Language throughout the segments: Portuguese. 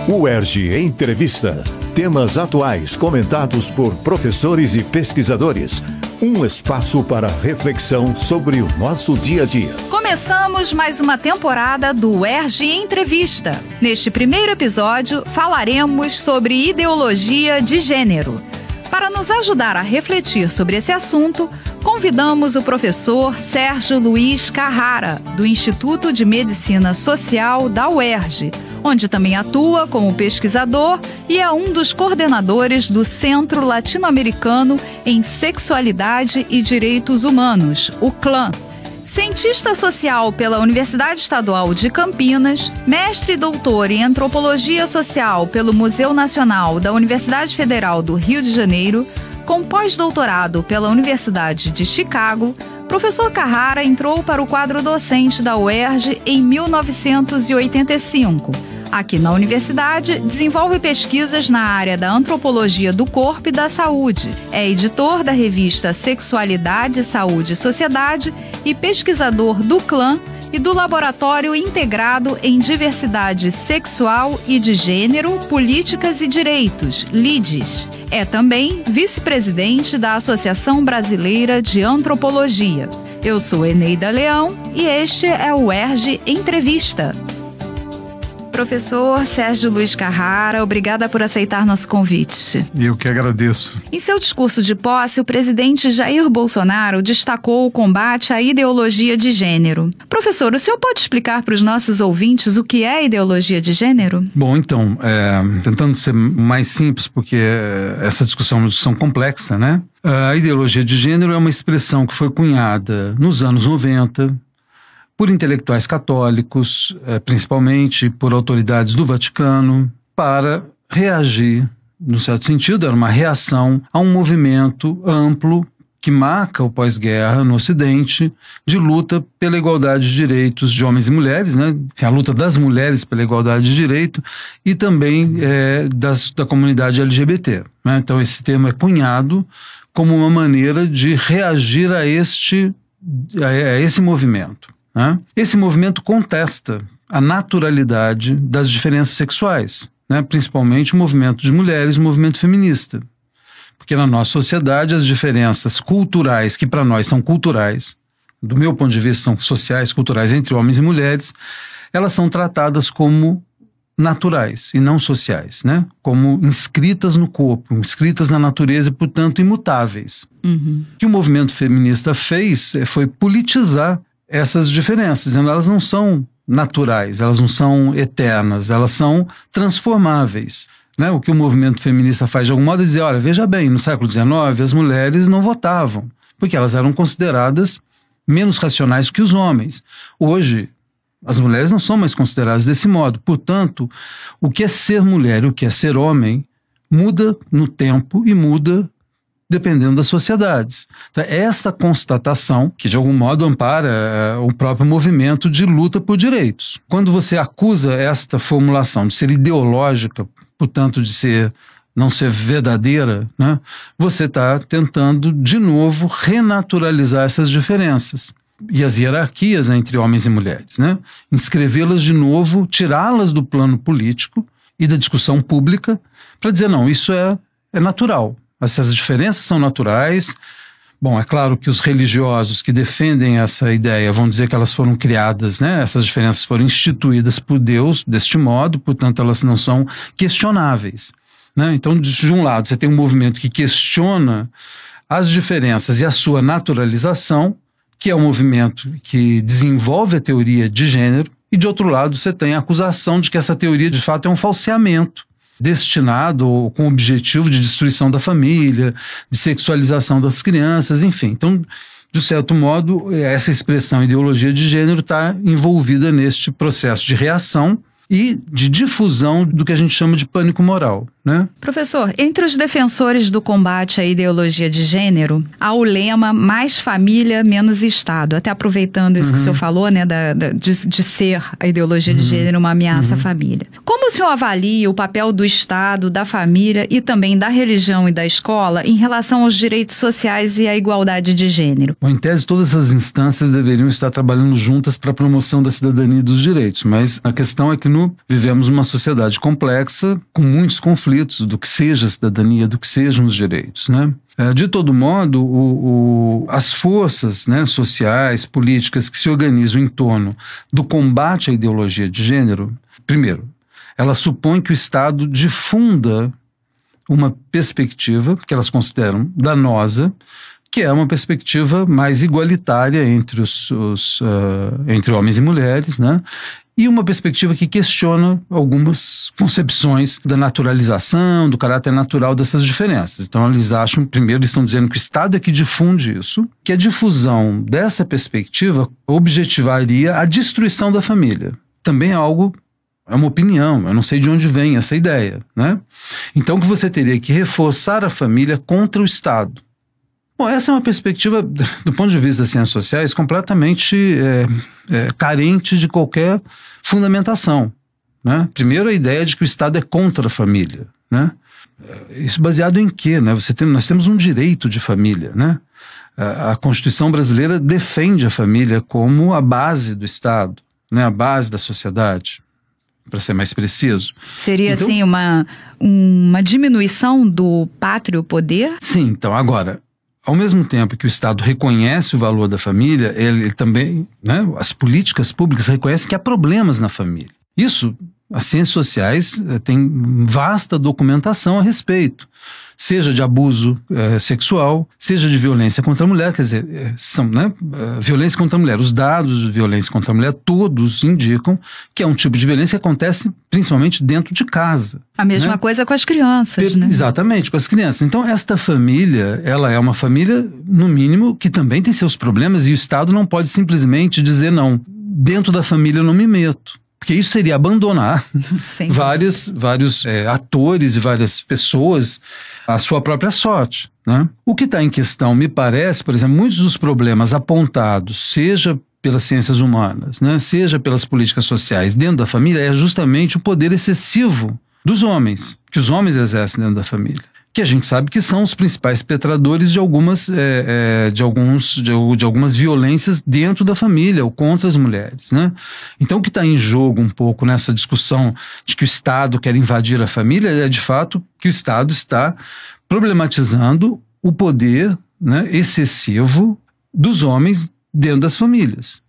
UERJ Entrevista. Temas atuais comentados por professores e pesquisadores. Um espaço para reflexão sobre o nosso dia a dia. Começamos mais uma temporada do UERJ Entrevista. Neste primeiro episódio, falaremos sobre ideologia de gênero. Para nos ajudar a refletir sobre esse assunto, convidamos o professor Sérgio Luiz Carrara, do Instituto de Medicina Social da UERJ, onde também atua como pesquisador e é um dos coordenadores do Centro Latino-Americano em Sexualidade e Direitos Humanos, o CLAN. Cientista social pela Universidade Estadual de Campinas, mestre e doutor em Antropologia Social pelo Museu Nacional da Universidade Federal do Rio de Janeiro, com pós-doutorado pela Universidade de Chicago, professor Carrara entrou para o quadro docente da UERJ em 1985. Aqui na universidade, desenvolve pesquisas na área da antropologia do corpo e da saúde. É editor da revista Sexualidade, Saúde e Sociedade e pesquisador do CLAN e do Laboratório Integrado em Diversidade Sexual e de Gênero, Políticas e Direitos, LIDES. É também vice-presidente da Associação Brasileira de Antropologia. Eu sou Eneida Leão e este é o UERJ Entrevista. Professor Sérgio Luiz Carrara, obrigada por aceitar nosso convite. Eu que agradeço. Em seu discurso de posse, o presidente Jair Bolsonaro destacou o combate à ideologia de gênero. Professor, o senhor pode explicar para os nossos ouvintes o que é ideologia de gênero? Bom, então, tentando ser mais simples, porque essa discussão é uma discussão complexa, né? A ideologia de gênero é uma expressão que foi cunhada nos anos 90, por intelectuais católicos, principalmente por autoridades do Vaticano, para reagir, no certo sentido, era uma reação a um movimento amplo que marca o pós-guerra no Ocidente, de luta pela igualdade de direitos de homens e mulheres, né? A luta das mulheres pela igualdade de direito e também da comunidade LGBT. Né? Então esse termo é cunhado como uma maneira de reagir a esse movimento. Né? Esse movimento contesta a naturalidade das diferenças sexuais, né? Principalmente o movimento de mulheres, o movimento feminista. Porque na nossa sociedade as diferenças culturais, que para nós são culturais, do meu ponto de vista são sociais, culturais entre homens e mulheres, elas são tratadas como naturais e não sociais, né? Como inscritas no corpo, inscritas na natureza e, portanto, imutáveis. O que o movimento feminista fez foi politizar essas diferenças, dizendo que elas não são naturais, elas não são eternas, elas são transformáveis. Né? O que o movimento feminista faz de algum modo é dizer, olha, veja bem, no século XIX as mulheres não votavam, porque elas eram consideradas menos racionais que os homens. Hoje, as mulheres não são mais consideradas desse modo. Portanto, o que é ser mulher e o que é ser homem muda no tempo e muda dependendo das sociedades. Então, essa constatação, que de algum modo ampara o próprio movimento de luta por direitos. Quando você acusa esta formulação de ser ideológica, portanto de não ser verdadeira, né, você está tentando de novo renaturalizar essas diferenças e as hierarquias entre homens e mulheres, né? Inscrevê-las de novo, tirá-las do plano político e da discussão pública para dizer, não, isso é natural. Essas diferenças são naturais. Bom, é claro que os religiosos que defendem essa ideia vão dizer que elas foram criadas, né? Essas diferenças foram instituídas por Deus deste modo, portanto elas não são questionáveis. Né? Então, de um lado, você tem um movimento que questiona as diferenças e a sua naturalização, que é um movimento que desenvolve a teoria de gênero, e de outro lado você tem a acusação de que essa teoria de fato é um falseamento, destinado com o objetivo de destruição da família, de sexualização das crianças, enfim. Então, de certo modo, essa expressão ideologia de gênero está envolvida neste processo de reação e de difusão do que a gente chama de pânico moral. né? Professor, entre os defensores do combate à ideologia de gênero, há o lema mais família, menos Estado. Até aproveitando isso que o senhor falou, né, de ser a ideologia de gênero uma ameaça à família. Como o senhor avalia o papel do Estado, da família e também da religião e da escola em relação aos direitos sociais e à igualdade de gênero? Bom, em tese, todas essas instâncias deveriam estar trabalhando juntas para a promoção da cidadania e dos direitos, mas a questão é que vivemos uma sociedade complexa, com muitos conflitos do que seja a cidadania, do que sejam os direitos, né? De todo modo, as forças, né, sociais, políticas que se organizam em torno do combate à ideologia de gênero, primeiro, elas supõem que o Estado difunda uma perspectiva que elas consideram danosa, que é uma perspectiva mais igualitária entre entre homens e mulheres, né? E uma perspectiva que questiona algumas concepções da naturalização, do caráter natural dessas diferenças. Então eles acham, primeiro eles estão dizendo que o Estado é que difunde isso, que a difusão dessa perspectiva objetivaria a destruição da família. Também é uma opinião, eu não sei de onde vem essa ideia, né? Então que você teria que reforçar a família contra o Estado. Bom, essa é uma perspectiva, do ponto de vista das ciências sociais, completamente carente de qualquer fundamentação, né? Primeiro, a ideia de que o Estado é contra a família, né? Isso baseado em quê, né? Nós temos um direito de família, né? A Constituição brasileira defende a família como a base do Estado, né? A base da sociedade, para ser mais preciso. Seria, então, assim, uma diminuição do pátrio poder? Sim, então, agora, ao mesmo tempo que o Estado reconhece o valor da família, ele também, né, as políticas públicas reconhecem que há problemas na família. Isso, as ciências sociais têm vasta documentação a respeito, seja de abuso sexual, seja de violência contra a mulher, quer dizer, violência contra a mulher. Os dados de violência contra a mulher todos indicam que é um tipo de violência que acontece principalmente dentro de casa. A mesma coisa com as crianças, né? Exatamente, com as crianças. Então, esta família, ela é uma família, no mínimo, que também tem seus problemas e o Estado não pode simplesmente dizer não, dentro da família eu não me meto. Porque isso seria abandonar vários atores e várias pessoas à sua própria sorte, né? O que está em questão, me parece, por exemplo, muitos dos problemas apontados, seja pelas ciências humanas, né, seja pelas políticas sociais dentro da família, é justamente o poder excessivo dos homens, que os homens exercem dentro da família, que a gente sabe que são os principais perpetradores de algumas violências dentro da família ou contra as mulheres, né? Então o que está em jogo um pouco nessa discussão de que o Estado quer invadir a família é de fato que o Estado está problematizando o poder, né, excessivo dos homens dentro das famílias,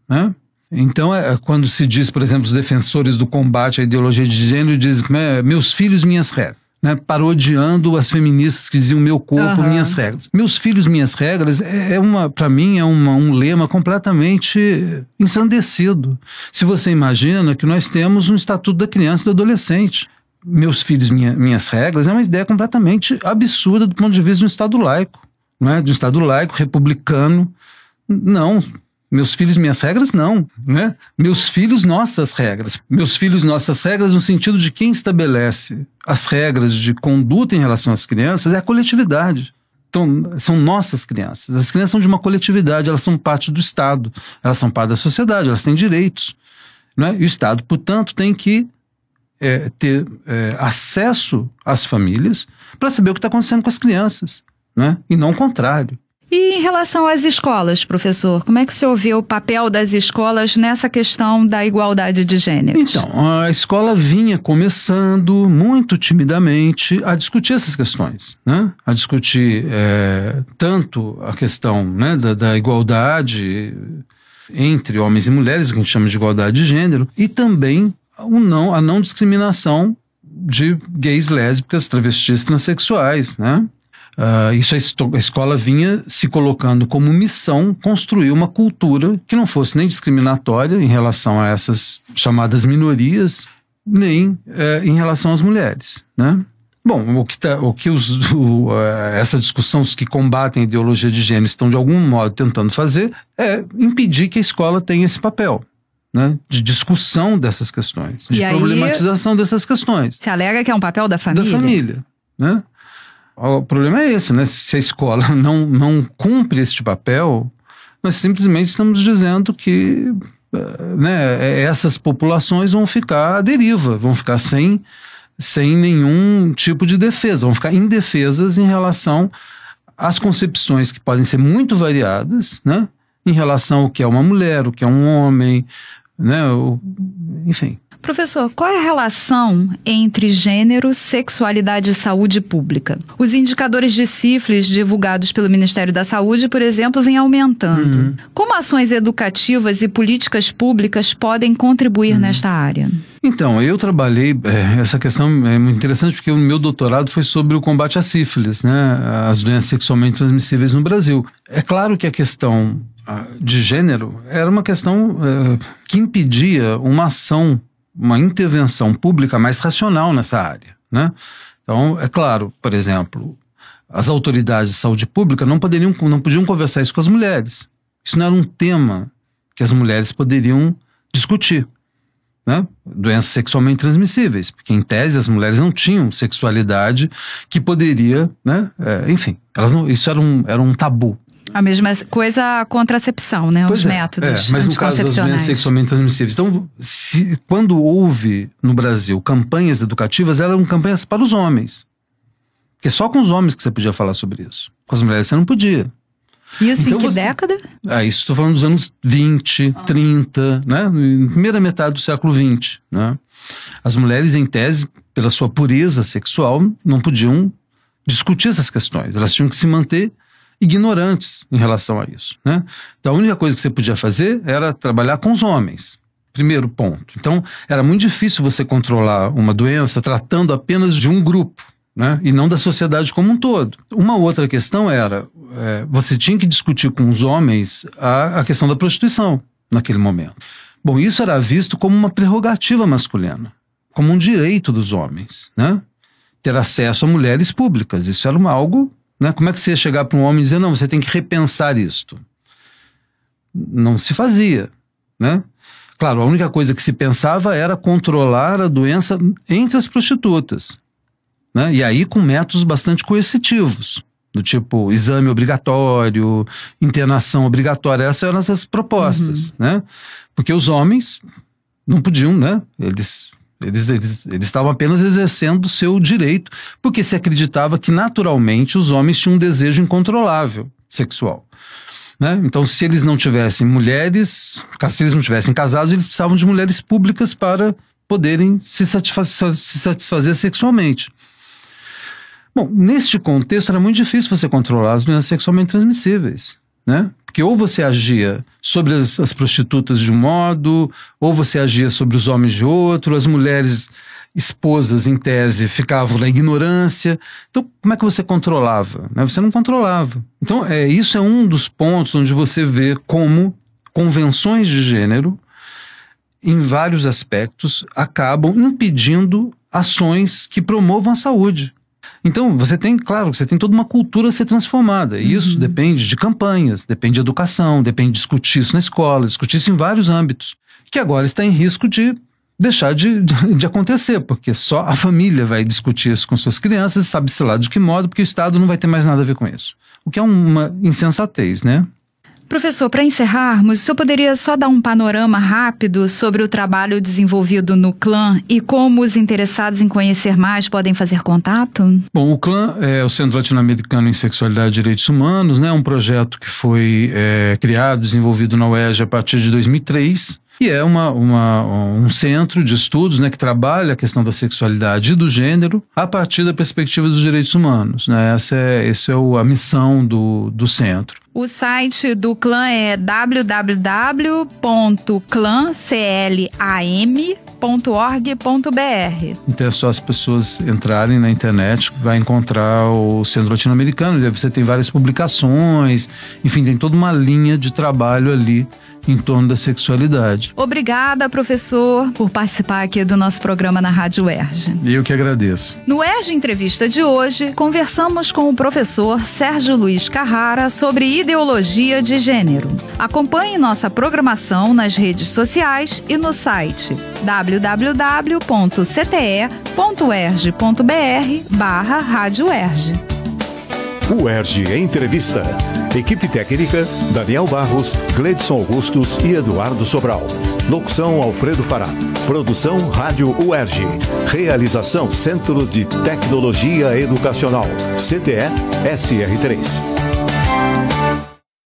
né? Então, quando se diz, por exemplo, os defensores do combate à ideologia de gênero dizem meus filhos, minhas regras, né, parodiando as feministas que diziam meu corpo, minhas regras. Meus filhos, minhas regras para mim é um lema completamente ensandecido. Se você imagina que nós temos um Estatuto da Criança e do Adolescente, meus filhos, minhas regras, é uma ideia completamente absurda do ponto de vista de um Estado laico, né? De um Estado laico, republicano. Não, meus filhos, minhas regras, não, né? Meus filhos, nossas regras. Meus filhos, nossas regras no sentido de quem estabelece as regras de conduta em relação às crianças é a coletividade. Então, são nossas crianças. As crianças são de uma coletividade, elas são parte do Estado, elas são parte da sociedade, elas têm direitos, né? E o Estado, portanto, tem que ter acesso às famílias para saber o que está acontecendo com as crianças, né? E não o contrário. E em relação às escolas, professor, como é que você ouviu o papel das escolas nessa questão da igualdade de gêneros? Então, a escola vinha começando muito timidamente a discutir essas questões, né? A discutir tanto a questão, né, da igualdade entre homens e mulheres, o que a gente chama de igualdade de gênero, e também a não discriminação de gays, lésbicas, travestis, transexuais, né? Isso a escola vinha se colocando como missão construir uma cultura que não fosse nem discriminatória em relação a essas chamadas minorias, nem em relação às mulheres, né? Bom, essa discussão, os que combatem a ideologia de gênero estão de algum modo tentando fazer é impedir que a escola tenha esse papel, né, de discussão dessas questões, de E aí, problematização dessas questões. se alega que é um papel da família? Da família, né? O problema é esse, né? Se a escola não cumpre este papel, nós simplesmente estamos dizendo que, né, essas populações vão ficar à deriva, vão ficar sem nenhum tipo de defesa, vão ficar indefesas em relação às concepções que podem ser muito variadas, né? Em relação ao que é uma mulher, o que é um homem, né? Enfim. Professor, qual é a relação entre gênero, sexualidade e saúde pública? Os indicadores de sífilis divulgados pelo Ministério da Saúde, por exemplo, vêm aumentando. Como ações educativas e políticas públicas podem contribuir nesta área? Então, eu trabalhei, essa questão é muito interessante porque o meu doutorado foi sobre o combate à sífilis, né? As doenças sexualmente transmissíveis no Brasil. É claro que a questão de gênero era uma questão que impedia uma ação, uma intervenção pública mais racional nessa área, né? Então, é claro, por exemplo, as autoridades de saúde pública não podiam conversar isso com as mulheres. Isso não era um tema que as mulheres poderiam discutir, né? Doenças sexualmente transmissíveis, porque em tese as mulheres não tinham sexualidade que poderia, né? Enfim, isso era um tabu. A mesma coisa a contracepção, né? Os métodos mas no caso das doenças sexualmente transmissíveis. Então, quando houve no Brasil campanhas educativas, eram campanhas para os homens. Porque só com os homens que você podia falar sobre isso. Com as mulheres você não podia. Isso então, em que década? Isso estou falando dos anos 20, 30, né? Primeira metade do século 20, né? As mulheres, em tese, pela sua pureza sexual, não podiam discutir essas questões. Elas tinham que se manter ignorantes em relação a isso, né? Então a única coisa que você podia fazer era trabalhar com os homens. Primeiro ponto. Então era muito difícil você controlar uma doença tratando apenas de um grupo, né? E não da sociedade como um todo. Uma outra questão era, você tinha que discutir com os homens a questão da prostituição naquele momento. Bom, isso era visto como uma prerrogativa masculina, como um direito dos homens, né? Ter acesso a mulheres públicas. Isso era algo, né? Como é que você ia chegar para um homem e dizer, não, você tem que repensar isto? Não se fazia, né? Claro, a única coisa que se pensava era controlar a doença entre as prostitutas, né? E aí com métodos bastante coercitivos, do tipo exame obrigatório, internação obrigatória. Essas eram as propostas, né? Porque os homens não podiam, né? Eles estavam apenas exercendo o seu direito, porque se acreditava que naturalmente os homens tinham um desejo incontrolável sexual, né? Então, se eles não tivessem mulheres, se eles não tivessem casados, eles precisavam de mulheres públicas para poderem se satisfazer sexualmente. Bom, neste contexto era muito difícil você controlar as doenças sexualmente transmissíveis, né? Porque ou você agia sobre as prostitutas de um modo, ou você agia sobre os homens de outro, as mulheres esposas, em tese, ficavam na ignorância. Então, como é que você controlava, né? Você não controlava. Então, isso é um dos pontos onde você vê como convenções de gênero, em vários aspectos, acabam impedindo ações que promovam a saúde. Então, você tem toda uma cultura a ser transformada. E isso depende de campanhas, depende de educação, depende de discutir isso na escola, discutir isso em vários âmbitos, que agora está em risco de deixar de acontecer, porque só a família vai discutir isso com suas crianças, sabe-se lá de que modo, porque o Estado não vai ter mais nada a ver com isso. O que é uma insensatez, né? Professor, para encerrarmos, o senhor poderia só dar um panorama rápido sobre o trabalho desenvolvido no CLAN e como os interessados em conhecer mais podem fazer contato? Bom, o CLAN é o Centro Latino-Americano em Sexualidade e Direitos Humanos, né? Um projeto que foi criado, desenvolvido na UERJ a partir de 2003. E é um centro de estudos, né, que trabalha a questão da sexualidade e do gênero a partir da perspectiva dos direitos humanos, né? Essa é a missão do centro. O site do CLAN é www.clam.org.br. Então é só as pessoas entrarem na internet, vai encontrar o Centro Latino-Americano. Você tem várias publicações, enfim, tem toda uma linha de trabalho ali em torno da sexualidade. Obrigada, professor, por participar aqui do nosso programa na Rádio UERJ. Eu que agradeço. No UERJ Entrevista de hoje, conversamos com o professor Sérgio Luiz Carrara sobre ideologia de gênero. Acompanhe nossa programação nas redes sociais e no site www.cte.uerj.br/Rádio UERJ. UERJ Entrevista. Equipe técnica, Daniel Barros, Gleidson Augustos e Eduardo Sobral. Locução, Alfredo Fará. Produção, Rádio UERJ. Realização, Centro de Tecnologia Educacional. CTE SR3.